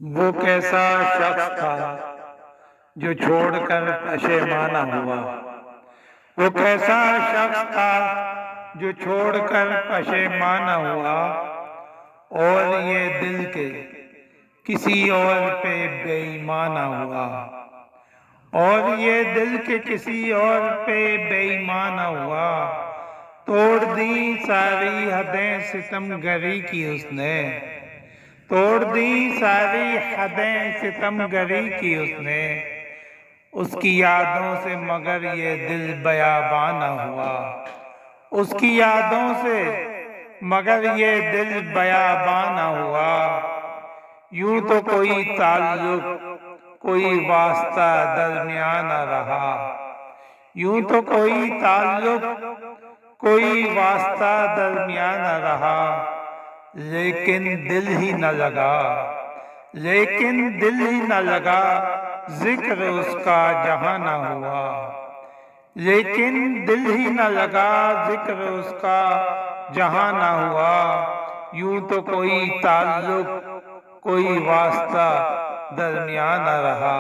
وہ کیسا شخص تھا جو چھوڑ کر پشیمانہ ہوا۔ وہ کیسا شخص تھا جو چھوڑ کر پشیمانہ ہوا، اور یہ دل کے کسی اور پہ بے ایمانہ ہوا، اور یہ دل کے کسی اور پہ بے ایمانہ ہوا۔ توڑ دی ساری حدیں ستم گری کی اس نے، توڑ دی ساری حدیں ستم گری کی اس نے، اس کی یادوں سے مگر یہ دل بیاباں نہ ہوا، اس کی یادوں سے مگر یہ دل بیاباں نہ ہوا۔ یوں تو کوئی تعلق کوئی واسطہ درمیان نہ رہا، یوں تو کوئی تعلق کوئی واسطہ درمیان نہ رہا، لیکن دل ہی نہ لگا، لیکن دل ہی نہ لگا، ذکر اس کا جہاں نہ ہوا، لیکن دل ہی نہ لگا، ذکر اس کا جہاں نہ ہوا۔ یوں تو کوئی تعلق کوئی واسطہ درمیان نہ رہا،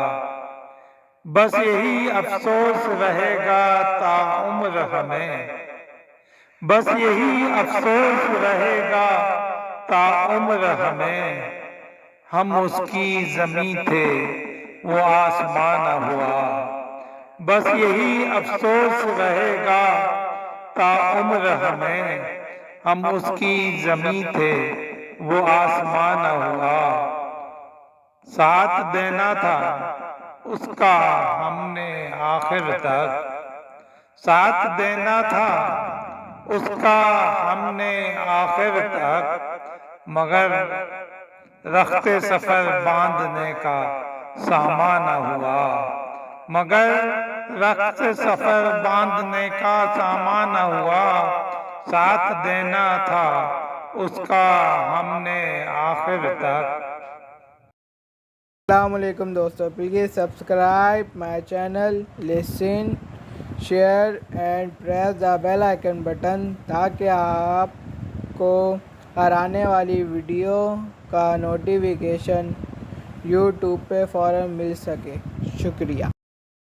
بس یہی افسوس رہے گا تا عمر ہمیں، بس یہی افسوس رہے گا تا عمر ہمیں، ہم اس کی زمیں تھے وہ آسمان نہ ہوا، بس یہی افسوس رہے گا تا عمر ہمیں، ہم اس کی زمیں تھے وہ آسمان نہ ہوا۔ ساتھ دینا تھا اس کا ہم نے آخر تک، ساتھ دینا تھا اس کا ہم نے آخر تک، مگر رخت سفر باندھنے کا سامان نہ ہوا، مگر رخت سفر باندھنے کا سامان نہ ہوا۔ ساتھ دینا تھا اس کا ہم نے آخر تک۔ السلام علیکم دوستو، please subscribe my channel, listen, share and press the bell icon button تاکہ آپ کو ہر آنے والی ویڈیو کا نوٹیفیکیشن یوٹیوب پہ فوراً مل سکے۔ شکریہ۔